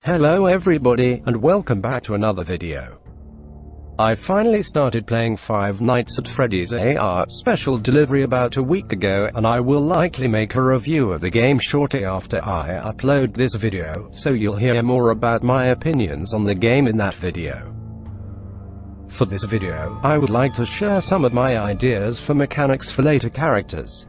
Hello everybody, and welcome back to another video. I finally started playing Five Nights at Freddy's AR special delivery about a week ago, and I will likely make a review of the game shortly after I upload this video, so you'll hear more about my opinions on the game in that video. For this video, I would like to share some of my ideas for mechanics for later characters.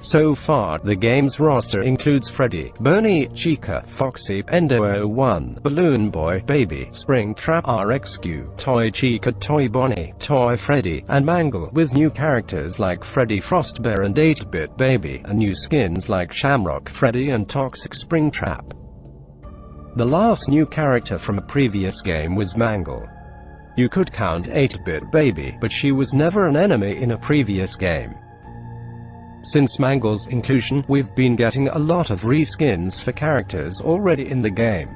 So far, the game's roster includes Freddy, Bonnie, Chica, Foxy, Endo-01, Balloon Boy, Baby, Springtrap, RXQ, Toy Chica, Toy Bonnie, Toy Freddy, and Mangle, with new characters like Freddy Fazbear and 8-Bit Baby, and new skins like Shamrock Freddy and Toxic Springtrap. The last new character from a previous game was Mangle. You could count 8-Bit Baby, but she was never an enemy in a previous game. Since Mangle's inclusion, we've been getting a lot of reskins for characters already in the game.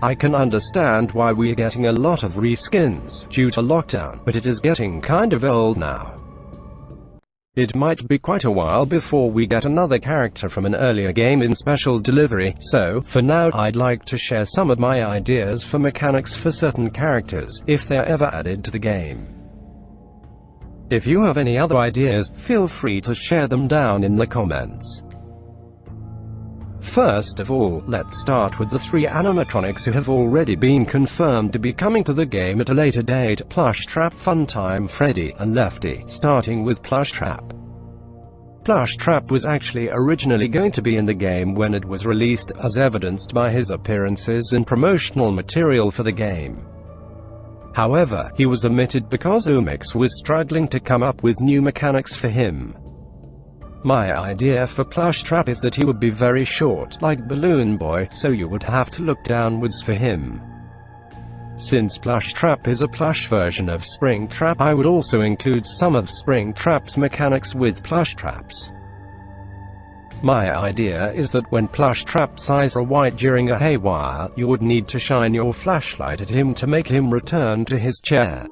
I can understand why we're getting a lot of reskins due to lockdown, but it is getting kind of old now. It might be quite a while before we get another character from an earlier game in special delivery, so, for now, I'd like to share some of my ideas for mechanics for certain characters, if they're ever added to the game. If you have any other ideas, feel free to share them down in the comments. First of all, let's start with the 3 animatronics who have already been confirmed to be coming to the game at a later date: Plushtrap, Funtime Freddy, and Lefty, starting with Plushtrap. Plushtrap was actually originally going to be in the game when it was released, as evidenced by his appearances in promotional material for the game. However, he was omitted because Umix was struggling to come up with new mechanics for him. My idea for Plushtrap is that he would be very short, like Balloon Boy, so you would have to look downwards for him. Since Plushtrap is a plush version of Springtrap, I would also include some of Springtrap's mechanics with Plushtraps. My idea is that when Plushtrap's eyes are white during a haywire, you would need to shine your flashlight at him to make him return to his chair.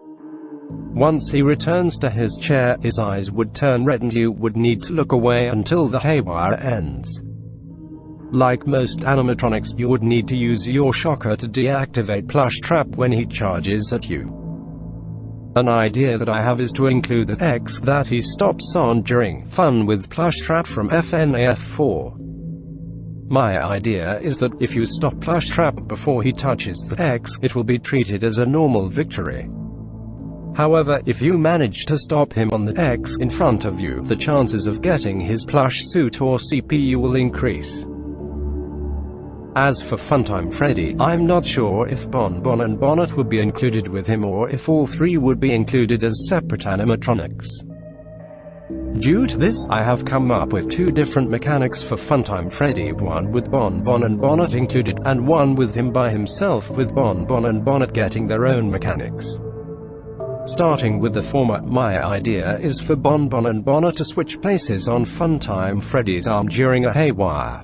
Once he returns to his chair, his eyes would turn red and you would need to look away until the haywire ends. Like most animatronics, you would need to use your shocker to deactivate Plushtrap when he charges at you. An idea that I have is to include the X that he stops on during Fun with Plushtrap from FNAF 4. My idea is that if you stop Plushtrap before he touches the X, it will be treated as a normal victory. However, if you manage to stop him on the X in front of you, the chances of getting his plush suit or CPU will increase. As for Funtime Freddy, I'm not sure if Bon Bon and Bonnet would be included with him or if all 3 would be included as separate animatronics. Due to this, I have come up with 2 different mechanics for Funtime Freddy, one with Bon Bon and Bonnet included, and one with him by himself with Bon Bon and Bonnet getting their own mechanics. Starting with the former, my idea is for Bon Bon and Bonnet to switch places on Funtime Freddy's arm during a haywire.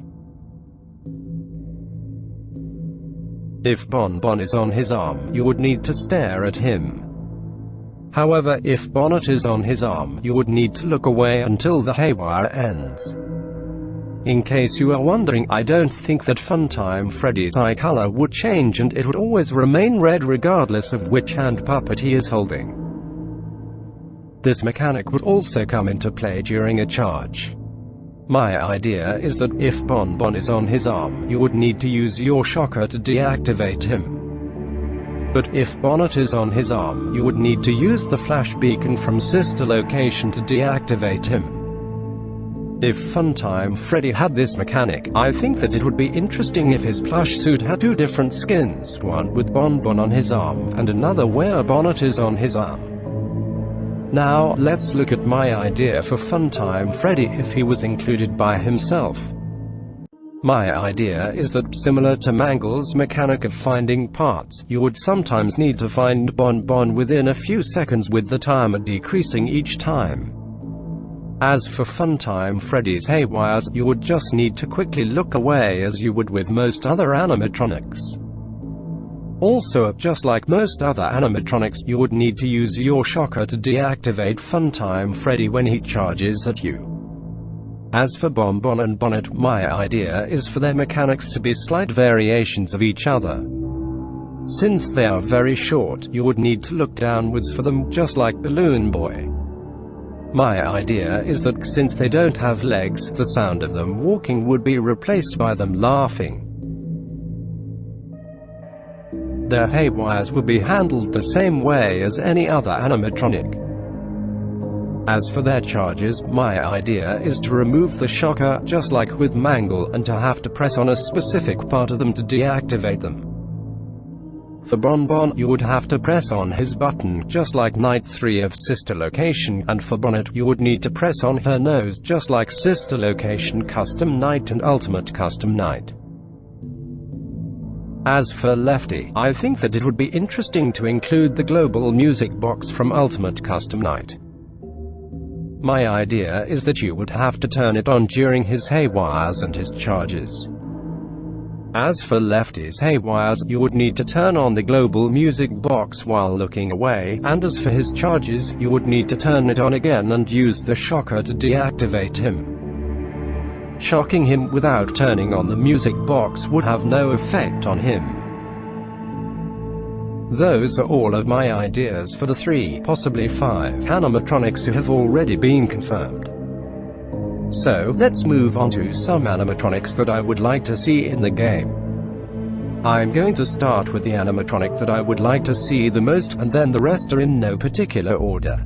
If Bon Bon is on his arm, you would need to stare at him. However, if Bonnet is on his arm, you would need to look away until the haywire ends. In case you are wondering, I don't think that Funtime Freddy's eye color would change and it would always remain red regardless of which hand puppet he is holding. This mechanic would also come into play during a charge. My idea is that if Bon Bon is on his arm, you would need to use your shocker to deactivate him. But if Bonnet is on his arm, you would need to use the flash beacon from sister location to deactivate him. If Funtime Freddy had this mechanic, I think that it would be interesting if his plush suit had 2 different skins, one with Bon Bon on his arm, and another where Bonnet is on his arm. Now, let's look at my idea for Funtime Freddy if he was included by himself. My idea is that, similar to Mangle's mechanic of finding parts, you would sometimes need to find Bon Bon within a few seconds with the timer decreasing each time. As for Funtime Freddy's haywires, you would just need to quickly look away as you would with most other animatronics. Also, just like most other animatronics, you would need to use your shocker to deactivate Funtime Freddy when he charges at you. As for Bonbon and Bonnet, my idea is for their mechanics to be slight variations of each other. Since they are very short, you would need to look downwards for them, just like Balloon Boy. My idea is that since they don't have legs, the sound of them walking would be replaced by them laughing. Their haywires will be handled the same way as any other animatronic. As for their charges, my idea is to remove the shocker, just like with Mangle, and to have to press on a specific part of them to deactivate them. For Bonbon, you would have to press on his button, just like Night 3 of Sister Location, and for Bonnet, you would need to press on her nose, just like Sister Location Custom Night and Ultimate Custom Night. As for Lefty, I think that it would be interesting to include the global music box from Ultimate Custom Night. My idea is that you would have to turn it on during his haywires and his charges. As for Lefty's haywires, you would need to turn on the global music box while looking away, and as for his charges, you would need to turn it on again and use the shocker to deactivate him. Shocking him without turning on the music box would have no effect on him. Those are all of my ideas for the 3, possibly 5, animatronics who have already been confirmed. So, let's move on to some animatronics that I would like to see in the game. I'm going to start with the animatronic that I would like to see the most, and then the rest are in no particular order.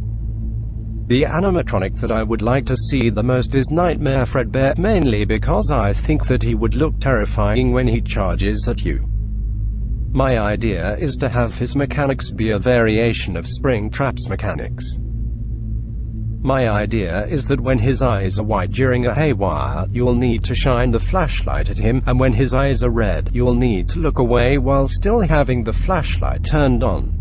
The animatronic that I would like to see the most is Nightmare Fredbear, mainly because I think that he would look terrifying when he charges at you. My idea is to have his mechanics be a variation of Springtrap's mechanics. My idea is that when his eyes are white during a haywire, you'll need to shine the flashlight at him, and when his eyes are red, you'll need to look away while still having the flashlight turned on.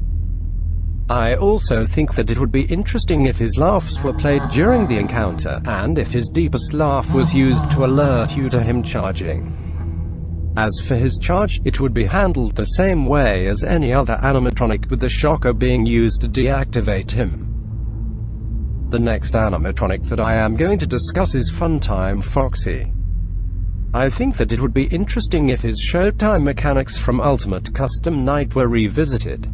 I also think that it would be interesting if his laughs were played during the encounter, and if his deepest laugh was used to alert you to him charging. As for his charge, it would be handled the same way as any other animatronic, with the shocker being used to deactivate him. The next animatronic that I am going to discuss is Funtime Foxy. I think that it would be interesting if his showtime mechanics from Ultimate Custom Night were revisited.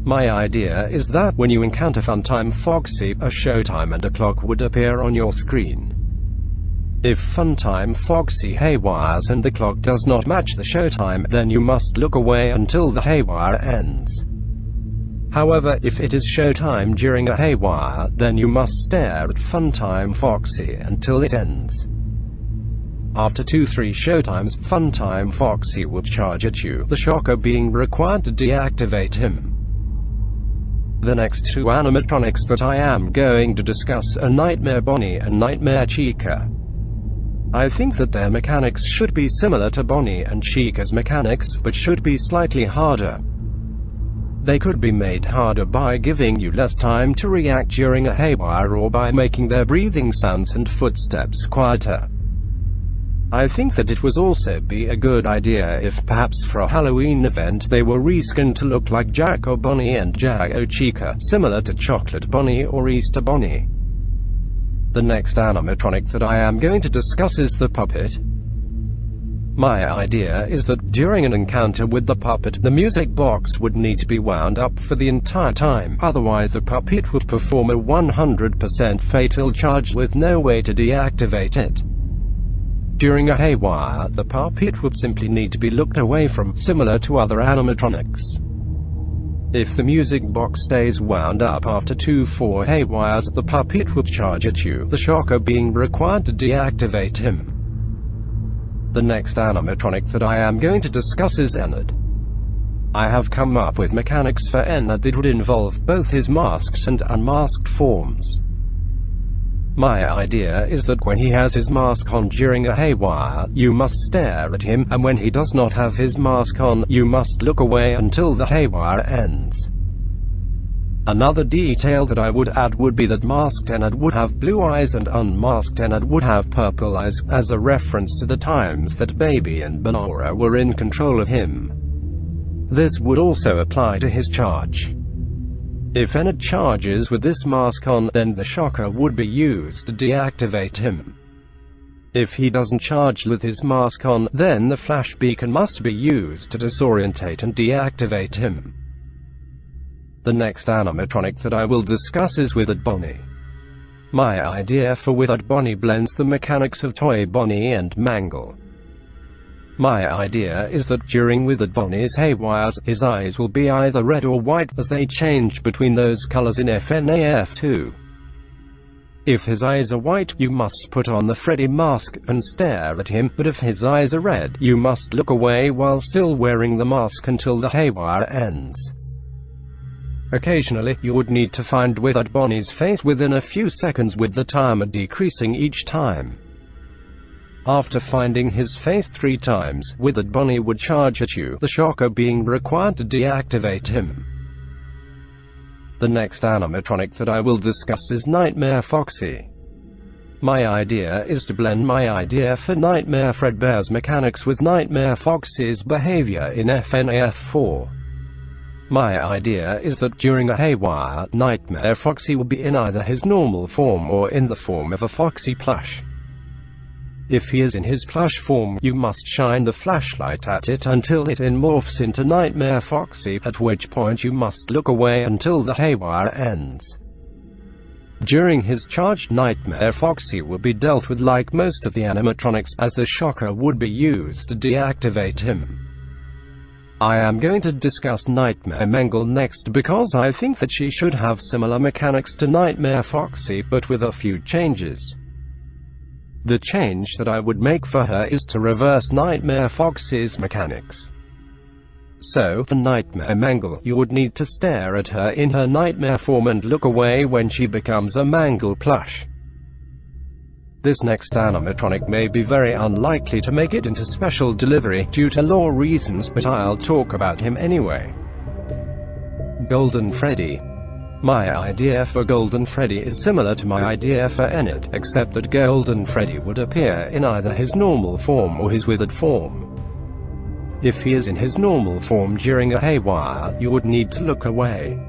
My idea is that when you encounter Funtime Foxy, a showtime and a clock would appear on your screen. If Funtime Foxy haywires and the clock does not match the showtime, then you must look away until the haywire ends. However, if it is showtime during a haywire, then you must stare at Funtime Foxy until it ends. After 2-3 showtimes, Funtime Foxy would charge at you, the shocker being required to deactivate him. The next 2 animatronics that I am going to discuss are Nightmare Bonnie and Nightmare Chica. I think that their mechanics should be similar to Bonnie and Chica's mechanics, but should be slightly harder. They could be made harder by giving you less time to react during a haywire, or by making their breathing sounds and footsteps quieter. I think that it would also be a good idea if, perhaps for a Halloween event, they were reskinned to look like Jack-O Bonnie and Jack-O Chica, similar to Chocolate Bonnie or Easter Bonnie. The next animatronic that I am going to discuss is the puppet. My idea is that during an encounter with the puppet, the music box would need to be wound up for the entire time, otherwise the puppet would perform a 100% fatal charge with no way to deactivate it. During a haywire, the puppet would simply need to be looked away from, similar to other animatronics. If the music box stays wound up after 2-4 haywires, the puppet would charge at you, the shocker being required to deactivate him. The next animatronic that I am going to discuss is Ennard. I have come up with mechanics for Ennard that would involve both his masked and unmasked forms. My idea is that when he has his mask on during a haywire, you must stare at him, and when he does not have his mask on, you must look away until the haywire ends. Another detail that I would add would be that masked Ennard would have blue eyes and unmasked Ennard would have purple eyes, as a reference to the times that Baby and Banora were in control of him. This would also apply to his charge. If Ennard charges with this mask on, then the shocker would be used to deactivate him. If he doesn't charge with his mask on, then the flash beacon must be used to disorientate and deactivate him. The next animatronic that I will discuss is Withered Bonnie. My idea for Withered Bonnie blends the mechanics of Toy Bonnie and Mangle. My idea is that during Withered Bonnie's haywires, his eyes will be either red or white, as they change between those colors in FNAF 2. If his eyes are white, you must put on the Freddy mask and stare at him, but if his eyes are red, you must look away while still wearing the mask until the haywire ends. Occasionally, you would need to find Withered Bonnie's face within a few seconds, with the timer decreasing each time. After finding his face 3 times, Withered Bonnie would charge at you, the shocker being required to deactivate him. The next animatronic that I will discuss is Nightmare Foxy. My idea is to blend my idea for Nightmare Fredbear's mechanics with Nightmare Foxy's behavior in FNAF 4. My idea is that during a haywire, Nightmare Foxy will be in either his normal form or in the form of a Foxy plush. If he is in his plush form, you must shine the flashlight at it until it morphs into Nightmare Foxy, at which point you must look away until the haywire ends. During his charge, Nightmare Foxy will be dealt with like most of the animatronics, as the shocker would be used to deactivate him. I am going to discuss Nightmare Mangle next because I think that she should have similar mechanics to Nightmare Foxy, but with a few changes. The change that I would make for her is to reverse Nightmare Foxy's mechanics. So, for Nightmare Mangle, you would need to stare at her in her nightmare form and look away when she becomes a Mangle plush. This next animatronic may be very unlikely to make it into special delivery due to lore reasons, but I'll talk about him anyway. Golden Freddy. My idea for Golden Freddy is similar to my idea for Enid, except that Golden Freddy would appear in either his normal form or his withered form. If he is in his normal form during a haywire, you would need to look away.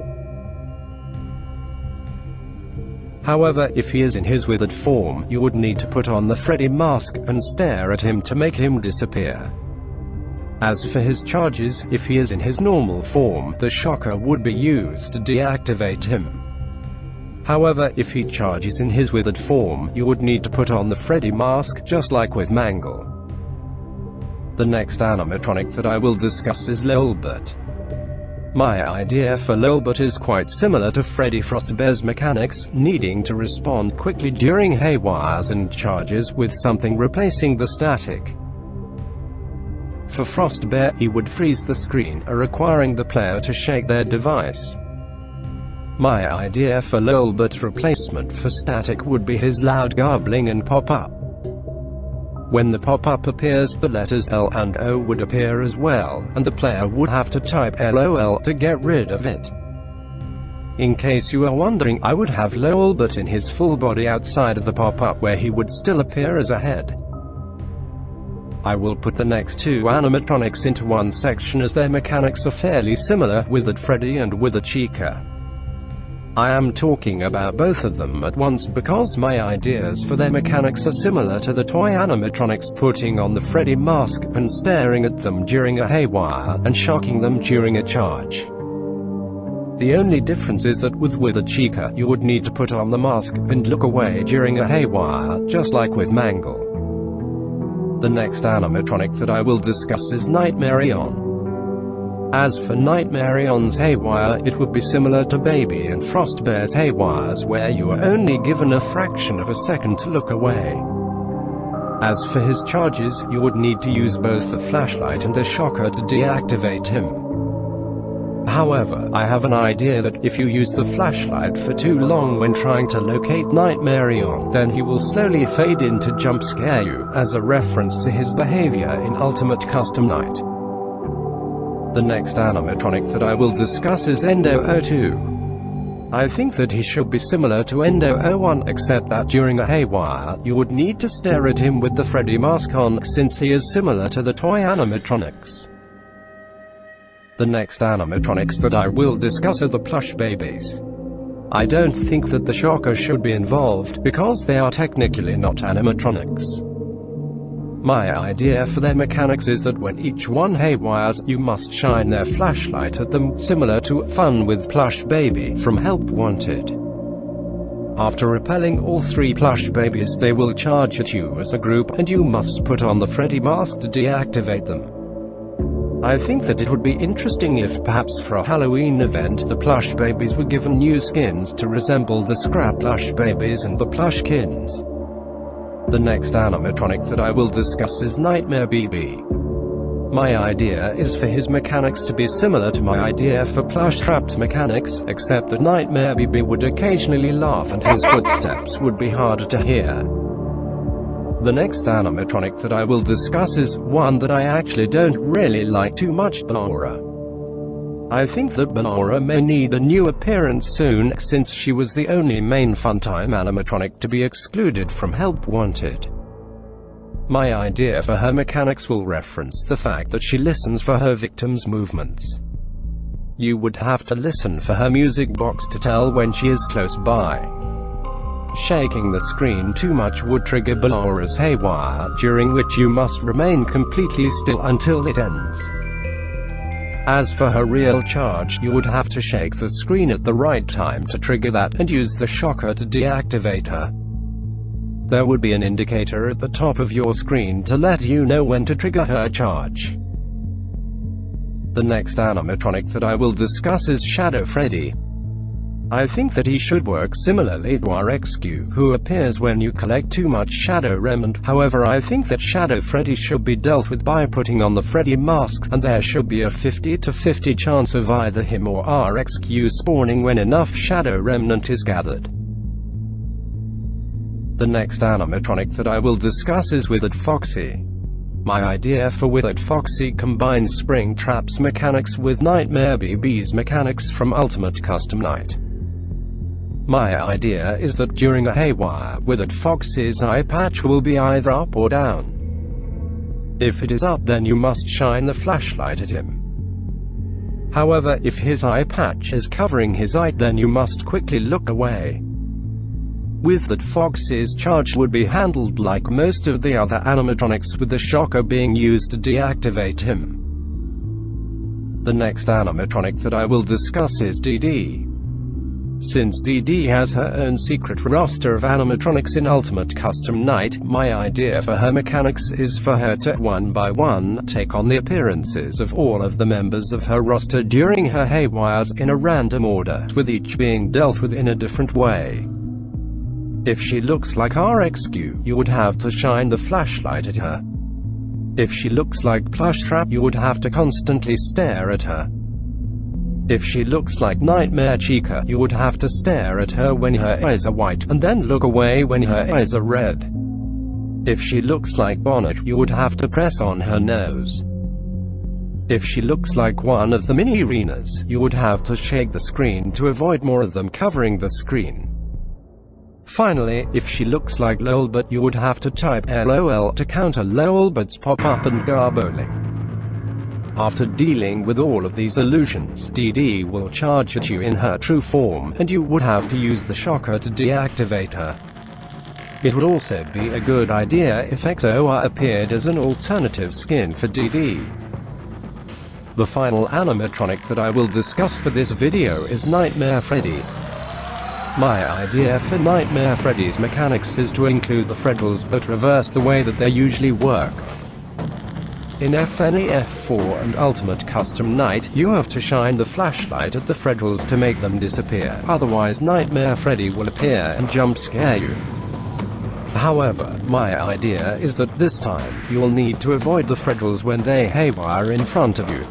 However, if he is in his withered form, you would need to put on the Freddy mask and stare at him to make him disappear. As for his charges, if he is in his normal form, the shocker would be used to deactivate him. However, if he charges in his withered form, you would need to put on the Freddy mask, just like with Mangle. The next animatronic that I will discuss is Burt. My idea for Burt is quite similar to Freddy Fazbear's mechanics, needing to respond quickly during haywires and charges, with something replacing the static. For Fazbear, he would freeze the screen, requiring the player to shake their device. My idea for Burt's replacement for static would be his loud garbling and pop-up. When the pop-up appears, the letters L and O would appear as well, and the player would have to type LOL to get rid of it. In case you are wondering, I would have Burt in his full body outside of the pop-up, where he would still appear as a head. I will put the next 2 animatronics into one section as their mechanics are fairly similar, Withered Freddy and Withered Chica. I am talking about both of them at once because my ideas for their mechanics are similar to the toy animatronics, putting on the Freddy mask and staring at them during a haywire, and shocking them during a charge. The only difference is that with Withered Chica, you would need to put on the mask and look away during a haywire, just like with Mangle. The next animatronic that I will discuss is Merion. As for Merion's haywire, it would be similar to Baby and Fazbear's haywires, where you are only given a fraction of a second to look away. As for his charges, you would need to use both the flashlight and the shocker to deactivate him. However, I have an idea that if you use the flashlight for too long when trying to locate Merion, then he will slowly fade in to jump scare you, as a reference to his behavior in Ultimate Custom Night. The next animatronic that I will discuss is Endo-02. I think that he should be similar to Endo-01, except that during a haywire, you would need to stare at him with the Freddy mask on, since he is similar to the toy animatronics. The next animatronics that I will discuss are the Plush Babies. I don't think that the shocker should be involved, because they are technically not animatronics. My idea for their mechanics is that when each one haywires, you must shine their flashlight at them, similar to Fun with Plush Baby from Help Wanted. After repelling all 3 Plush Babies, they will charge at you as a group, and you must put on the Freddy mask to deactivate them. I think that it would be interesting if, perhaps for a Halloween event, the Plush Babies were given new skins to resemble the scrap Plush Babies and the Plushkins. The next animatronic that I will discuss is Nightmare BB. My idea is for his mechanics to be similar to my idea for Plushtrap's mechanics, except that Nightmare BB would occasionally laugh and his footsteps would be harder to hear. The next animatronic that I will discuss is one that I actually don't really like too much, Banora. I think that Banora may need a new appearance soon, since she was the only main Funtime animatronic to be excluded from Help Wanted. My idea for her mechanics will reference the fact that she listens for her victims' movements. You would have to listen for her music box to tell when she is close by. Shaking the screen too much would trigger Banora's haywire, during which you must remain completely still until it ends. As for her real charge, you would have to shake the screen at the right time to trigger that, and use the shocker to deactivate her. There would be an indicator at the top of your screen to let you know when to trigger her charge. The next animatronic that I will discuss is Shadow Freddy. I think that he should work similarly to RXQ, who appears when you collect too much Shadow Remnant. However, I think that Shadow Freddy should be dealt with by putting on the Freddy mask, and there should be a 50-50 chance of either him or RXQ spawning when enough Shadow Remnant is gathered. The next animatronic that I will discuss is Withered Foxy. My idea for Withered Foxy combines Springtrap's mechanics with Nightmare BB's mechanics from Ultimate Custom Night. My idea is that during a haywire, Withered Foxy's eye patch will be either up or down. If it is up, then you must shine the flashlight at him. However, if his eye patch is covering his eye, then you must quickly look away. Withered Foxy's charge would be handled like most of the other animatronics, with the shocker being used to deactivate him. The next animatronic that I will discuss is Didi. Since Didi has her own secret roster of animatronics in Ultimate Custom Night, my idea for her mechanics is for her to, one by one, take on the appearances of all of the members of her roster during her haywires in a random order, with each being dealt with in a different way. If she looks like RXQ, you would have to shine the flashlight at her. If she looks like Plushtrap, you would have to constantly stare at her. If she looks like Nightmare Chica, you would have to stare at her when her eyes are white, and then look away when her eyes are red. If she looks like Bonnet, you would have to press on her nose. If she looks like one of the mini arenas, you would have to shake the screen to avoid more of them covering the screen. Finally, if she looks like Lolbert, you would have to type LOL to counter Lolbert's pop-up and go bowling. After dealing with all of these illusions, Didi will charge at you in her true form, and you would have to use the shocker to deactivate her. It would also be a good idea if XOR appeared as an alternative skin for Didi. The final animatronic that I will discuss for this video is Nightmare Freddy. My idea for Nightmare Freddy's mechanics is to include the Freddles but reverse the way that they usually work. In FNEF4 and Ultimate Custom Night, you have to shine the flashlight at the Freddles to make them disappear, otherwise Nightmare Freddy will appear and jump scare you. However, my idea is that this time, you will need to avoid the Freddles when they haywire in front of you.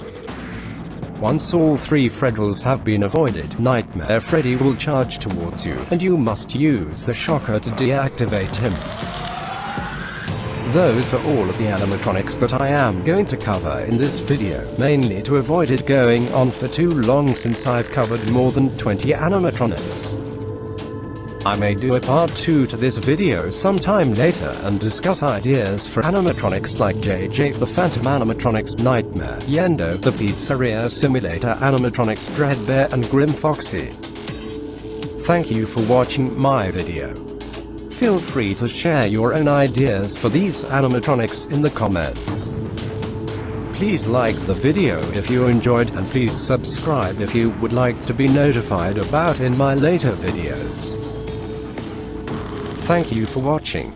Once all 3 Freddles have been avoided, Nightmare Freddy will charge towards you, and you must use the shocker to deactivate him. Those are all of the animatronics that I am going to cover in this video, mainly to avoid it going on for too long since I've covered more than 20 animatronics. I may do a part 2 to this video sometime later and discuss ideas for animatronics like JJ the Phantom Animatronics, Nightmare, Yendo, the Pizzeria Simulator Animatronics, Dreadbear and Grim Foxy. Thank you for watching my video. Feel free to share your own ideas for these animatronics in the comments. Please like the video if you enjoyed, and please subscribe if you would like to be notified about in my later videos. Thank you for watching.